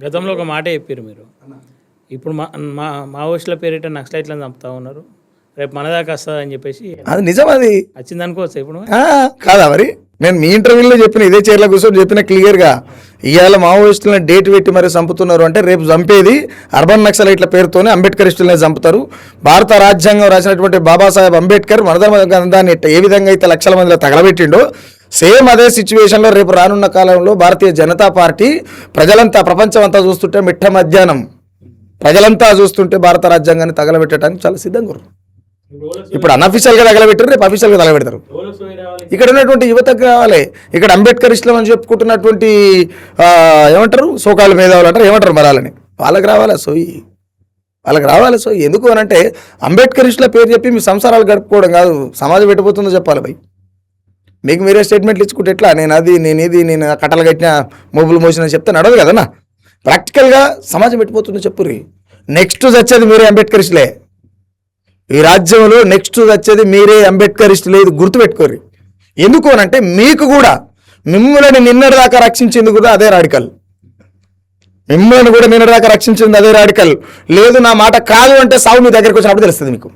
గతంలో ఒక మాట చెప్పారు మీరు. ఇప్పుడు మావోయిస్టుల పేరిట నక్సలైట్లను చంపుతా ఉన్నారు. రేపు మన దాకా వస్తుందని చెప్పేసి అది నిజం. అది వచ్చింది అనుకోవచ్చు ఇప్పుడు. కాదా మరి? నేను మీ ఇంటర్వ్యూలో చెప్పిన, ఇదే చైర్లో కూర్చొని చెప్పిన క్లియర్గా, ఇవాళ మావోయిస్టులను డేట్ పెట్టి మరి చంపుతున్నారు అంటే రేపు చంపేది అర్బన్ నక్సలైట్ల పేరుతోనే అంబేద్కరిస్టులనే చంపుతారు. భారత రాజ్యాంగం రాసినటువంటి బాబాసాహెబ్ అంబేద్కర్ మనధర్మ గ్రంథాన్ని ఏ విధంగా అయితే లక్షల మందిలో తగలబెట్టిండో, సేమ్ అదే సిచ్యువేషన్లో రేపు రానున్న కాలంలో భారతీయ జనతా పార్టీ ప్రజలంతా, ప్రపంచం అంతా చూస్తుంటే మిట్ట మధ్యాహ్నం ప్రజలంతా చూస్తుంటే భారత రాజ్యాంగాన్ని తగలబెట్టడానికి చాలా సిద్ధంగా ఉన్నారు. ఇప్పుడు అన్అఫీషియల్గా తగలబెట్టారు, రేపు అఫీషియల్గా తగలబెడతారు. ఇక్కడ ఉన్నటువంటి యువతకు కావాలి. ఇక్కడ అంబేద్కర్ ఇస్లాం అని చెప్పుకుంటున్నటువంటి ఏమంటారు, సోకాళ్ళ మేధావులు అంటారు, ఏమంటారు మరాలని, వాళ్ళకి రావాలి సోయి, వాళ్ళకి రావాలి సోయి. ఎందుకు అని అంటే అంబేద్కర్ ఇస్లా పేరు చెప్పి మీ సంసారాలు గడుపుకోవడం కాదు, సమాజం పెట్టిపోతుందో చెప్పాలి భయ్. మీకు మీరే స్టేట్మెంట్లు ఇచ్చుకుంటే ఎట్లా, నేను కట్టలు కట్టిన మొబులు మోసిన చెప్తే నడదు కదన్నా. ప్రాక్టికల్గా సమాజం పెట్టిపోతుందో చెప్పుర్రి. నెక్స్ట్ వచ్చేది మీరే అంబేద్కరిస్టులే. ఈ రాజ్యంలో నెక్స్ట్ వచ్చేది మీరే అంబేద్కరిస్టులే. ఇది గుర్తుపెట్టుకోర్రి. ఎందుకు అని అంటే మీకు కూడా మిమ్మల్ని నిన్నటిదాకా రక్షించింది కూడా అదే రాడికల్. మిమ్మల్ని కూడా నిన్నటిదాకా రక్షించింది అదే రాడికల్. లేదు నా మాట కాదు అంటే సాగు మీ దగ్గరికి వచ్చినప్పుడు తెలుస్తుంది మీకు.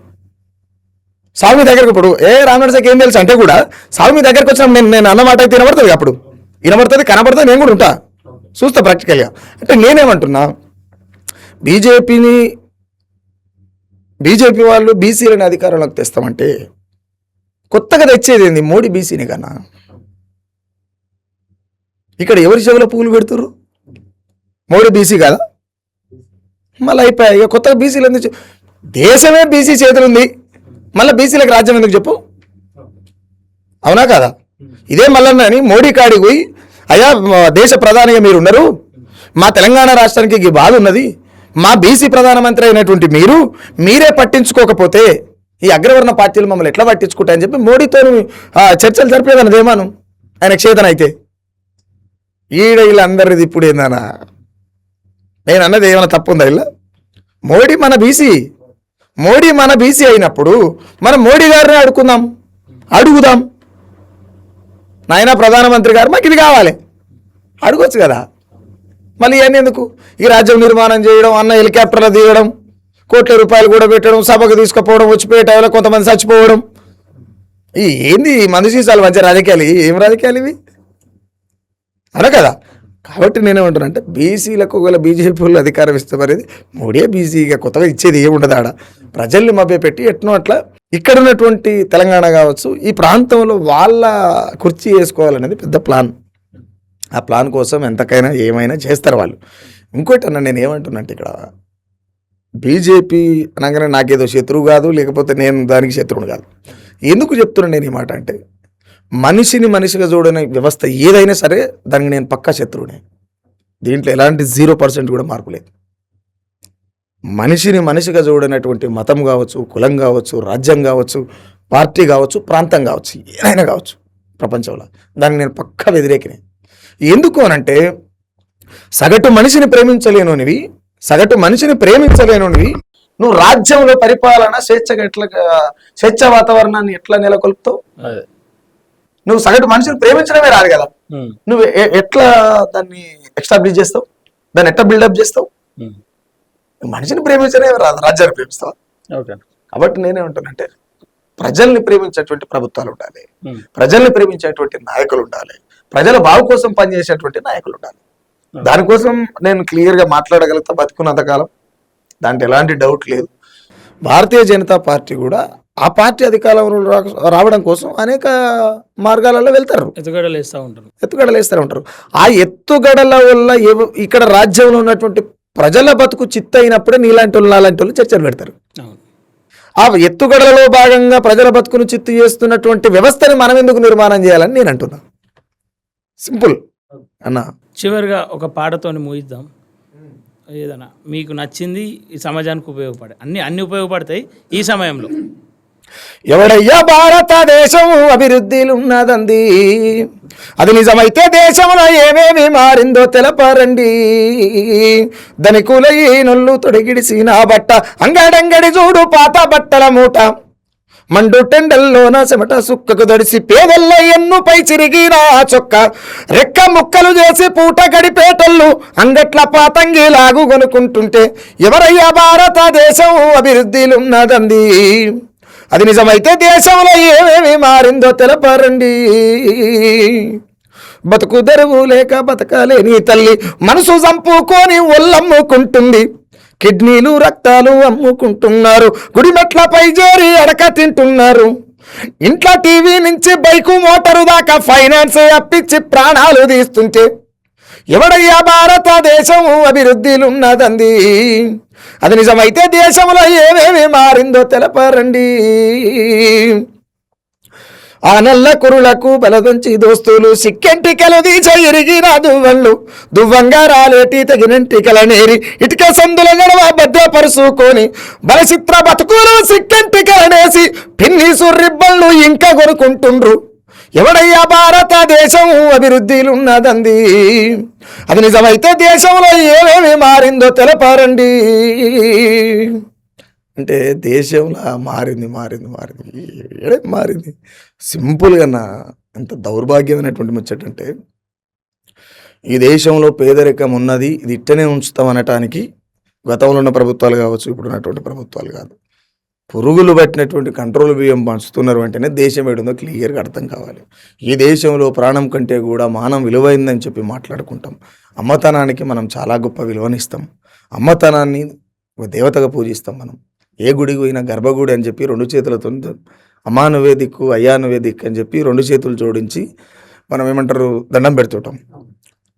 సాగు మీ దగ్గరకు ఇప్పుడు రామనరసాకి ఏం తెలుసు అంటే కూడా సాగు మీ దగ్గరకు వచ్చినప్పుడు నేను అన్నమాట అయితే వినబడుతుంది, అప్పుడు వినబడుతుంది, కనబడుతుంది, నేను కూడా ఉంటా, చూస్తా ప్రాక్టికల్గా. అంటే నేనేమంటున్నా, బీజేపీ వాళ్ళు బీసీలని అధికారంలోకి తెస్తామంటే కొత్తగా తెచ్చేది ఏంది? మోడీ బీసీని కన్నా. ఇక్కడ ఎవరి చెవులో పువ్వులు పెడుతురు? మోడీ బీసీ కదా, మళ్ళీ అయిపోయాయి. ఇక కొత్తగా బీసీలు ఎందుకు? దేశమే బీసీ చేతులు ఉంది, మళ్ళీ బీసీలకు రాజ్యం ఎందుకు చెప్పు? అవునా కదా? ఇదే మళ్ళీ మోడీ కాడికి పోయి, అయ్యా దేశ ప్రధానిగా మీరు ఉన్నారు, మా తెలంగాణ రాష్ట్రానికి ఈ బాధ ఉన్నది, మా బీసీ ప్రధానమంత్రి అయినటువంటి మీరే పట్టించుకోకపోతే ఈ అగ్రవర్ణ పార్టీలు మమ్మల్ని ఎట్లా పట్టించుకుంటాయని చెప్పి మోడీతో చర్చలు జరిపేదన్నది ఏమాను ఆయన క్షేతన అయితే. వీళ్ళందరిది ఇప్పుడు ఏందన్నా, నేను అన్నది ఏమైనా తప్పు ఉందా? ఇలా మోడీ మన బీసీ అయినప్పుడు మనం మోడీ గారిని అడుగుదాం, నాయన ప్రధానమంత్రి గారు మాకు ఇది కావాలి, అడగొచ్చు కదా. మళ్ళీ ఇవన్నీ ఎందుకు? ఈ రాజ్యం నిర్మాణం చేయడం, అన్న హెలికాప్టర్లో దిగడం, కోట్ల రూపాయలు కూడా పెట్టడం, సభకు తీసుకుపోవడం, వచ్చిపోయే టైంలో కొంతమంది చచ్చిపోవడం, ఏంది మందు సీసాలు మంచి రాజకీయాలు? ఏం రాజకీయాలు ఇవి? అలా కదా. కాబట్టి నేనేమంటున్నా అంటే బీసీలకు ఒకవేళ బీజేపీ వాళ్ళు అధికారం ఇస్తే మరేది మోడీ బీసీగా కొత్తగా ఇచ్చేది ఏముండదు. ఆడ ప్రజల్ని మభ్యపెట్టి ఎట్నో అట్లా ఇక్కడ ఉన్నటువంటి తెలంగాణ కావచ్చు, ఈ ప్రాంతంలో వాళ్ళ కుర్చీ వేసుకోవాలనేది పెద్ద ప్లాన్. ఆ ప్లాన్ కోసం ఎంతకైనా ఏమైనా చేస్తారు వాళ్ళు. ఇంకోటి అన్న, నేను ఏమంటున్నా అంటే ఇక్కడ బీజేపీ అనగానే నాకేదో శత్రువు కాదు, లేకపోతే నేను దానికి శత్రువుని కాదు. ఎందుకు చెప్తున్నాను నేను ఈ మాట అంటే, మనిషిని మనిషిగా చూడని వ్యవస్థ ఏదైనా సరే దానికి నేను పక్కా శత్రువునే. దీంట్లో ఎలాంటి 0% కూడా మార్పు లేదు. మనిషిని మనిషిగా చూడనటువంటి మతం కావచ్చు, కులం కావచ్చు, రాజ్యం కావచ్చు, పార్టీ కావచ్చు, ప్రాంతం కావచ్చు, ఏదైనా కావచ్చు ప్రపంచంలో, దానికి నేను పక్కా వ్యతిరేకినే. ఎందుకు అనంటే సగటు మనిషిని ప్రేమించలేనునివి నువ్వు రాజ్యంలో పరిపాలన స్వేచ్ఛ వాతావరణాన్ని ఎట్లా నెలకొల్పుతావు? నువ్వు సగటు మనిషిని ప్రేమించడమే రాదు కదా, నువ్వు ఎట్లా దాన్ని ఎస్టాబ్లిష్ చేస్తావు? దాన్ని ఎట్లా బిల్డప్ చేస్తావు? మనిషిని ప్రేమించడమే రాదు, రాజ్యాన్ని ప్రేమిస్తావా? కాబట్టి నేనేమంటానంటే ప్రజల్ని ప్రేమించేటువంటి ప్రభుత్వాలు ఉండాలి, ప్రజల్ని ప్రేమించేటువంటి నాయకులు ఉండాలి, ప్రజల బాగు కోసం పనిచేసేటువంటి నాయకులు ఉండాలి. దానికోసం నేను క్లియర్గా మాట్లాడగలుగుతా బతుకున్నంతకాలం, దాంట్లో ఎలాంటి డౌట్ లేదు. భారతీయ జనతా పార్టీ కూడా ఆ పార్టీ అధికారంలో రావడం కోసం అనేక మార్గాలలో వెళ్తారు, ఎత్తుగడలు వేస్తూ ఉంటారు. ఆ ఎత్తుగడల వల్ల ఇక్కడ రాజ్యంలో ఉన్నటువంటి ప్రజల బతుకు చిత్త అయినప్పుడే నాలాంటి వాళ్ళు చర్చలు పెడతారు. ఆ ఎత్తుగడలలో భాగంగా ప్రజల బతుకును చిత్తు చేస్తున్నటువంటి వ్యవస్థని మనం ఎందుకు నిర్మాణం చేయాలని నేను అంటున్నా. సింపుల్ అన్న. చివరిగా ఒక పాటతో ముగిద్దాం. ఏదైనా మీకు నచ్చింది, ఈ సమాజానికి ఉపయోగపడే అన్ని ఉపయోగపడతాయి ఈ సమయంలో. ఎవడయ్యా భారతదేశం అభివృద్ధిలున్నదంది, అది నిజమైతే దేశంలో ఏమేమి మారిందో తెలపరండి. ధనికుల ఈ నొల్లు తొడిగిడిసిన బట్ట, అంగడంగడి చూడు పాత బట్టల మూట, మండు టెండల్లోన చెమట సుక్కకు దడిసి పేదల్ల ఎన్నుపై చిరిగిన ఆ చొక్క రెక్క ముక్కలు చేసి పూట గడిపేటోళ్ళు అంగట్ల పాతంగి లాగు కొనుక్కుంటుంటే ఎవరయ్యా భారతదేశం అభివృద్ధిలున్నదండి. అది నిజమైతే దేశంలో ఏమేమి మారిందో తెలపరండి. బతుకు తెరువు లేక బతకలేని తల్లి మనసు చంపుకొని ఒళ్ళమ్ముకుంటుంది. కిడ్నీలు రక్తాలు అమ్ముకుంటున్నారు. గుడిమెట్లపై చేరి అడక తింటున్నారు. ఇంట్లో టీవీ నుంచి బైకు మోటారు దాకా ఫైనాన్స్ అప్పిచ్చి ప్రాణాలు తీస్తుంటే ఎవడయ్యా భారతదేశం అభివృద్ధిలున్నదండి. అది నిజమైతే దేశంలో ఏమేమి మారిందో తెలపరండి. ఆ నల్ల కురులకు బలదంచి దోస్తులు సిక్కెంటికలు తీసే ఇరిగిన దువ్వంగా రాలేటి తగినంటికల నేరి ఇటుక సందుల నడవ భద్రపరుచుకొని బలచిత్ర బతుకులు సిక్కెంటికలనేసి పిన్నీసు రిబ్బన్లు ఇంకా కొనుక్కుంటుండ్రు. ఎవడయ్యా భారతదేశం అభివృద్ధిలున్నదండి. అది నిజమైతే దేశంలో ఏమేమి మారిందో తెలపారండి. అంటే దేశంలో మారింది ఏడే మారింది. సింపుల్గా ఎంత దౌర్భాగ్యమైనటువంటి ముచ్చటంటే ఈ దేశంలో పేదరికం ఉన్నది, ఇది ఇట్టనే ఉంచుతాం అనటానికి గతంలో ఉన్న ప్రభుత్వాలు కావచ్చు, ఇప్పుడు ఉన్నటువంటి ప్రభుత్వాలు కాదు, పురుగులు పట్టినటువంటి కంట్రోల్ బియ్యం పంచుతున్నారు అంటేనే దేశం ఏడుందో క్లియర్గా అర్థం కావాలి. ఈ దేశంలో ప్రాణం కంటే కూడా మానం విలువైందని చెప్పి మాట్లాడుకుంటాం. అమ్మతనానికి మనం చాలా గొప్ప విలువనిస్తాం. అమ్మతనాన్ని ఒక దేవతగా పూజిస్తాం. మనం ఏ గుడికి పోయినా గర్భగుడి అని చెప్పి 2 చేతులతో అమ్మా నువ్వే దిక్కు అయ్యా నువ్వే దిక్కు అని చెప్పి 2 చేతులు జోడించి మనం ఏమంటారు దండం పెడుతుంటాం.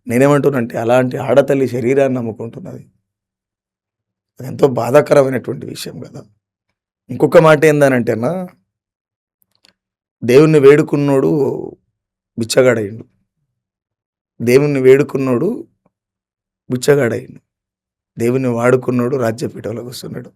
నేనేమంటున్నానంటే అలాంటి ఆడతల్లి శరీరాన్ని నమ్ముకుంటున్నది. అది ఎంతో బాధాకరమైనటువంటి విషయం కదా. ఇంకొక మాట ఏందనంటేనా, దేవుణ్ణి వేడుకున్నోడు బిచ్చగాడయ్యిండు, దేవుణ్ణి వేడుకున్నోడు బిచ్చగాడయ్యిండు, దేవుణ్ణి వాడుకున్నోడు రాజ్యపీఠంలో కూర్చున్నాడు.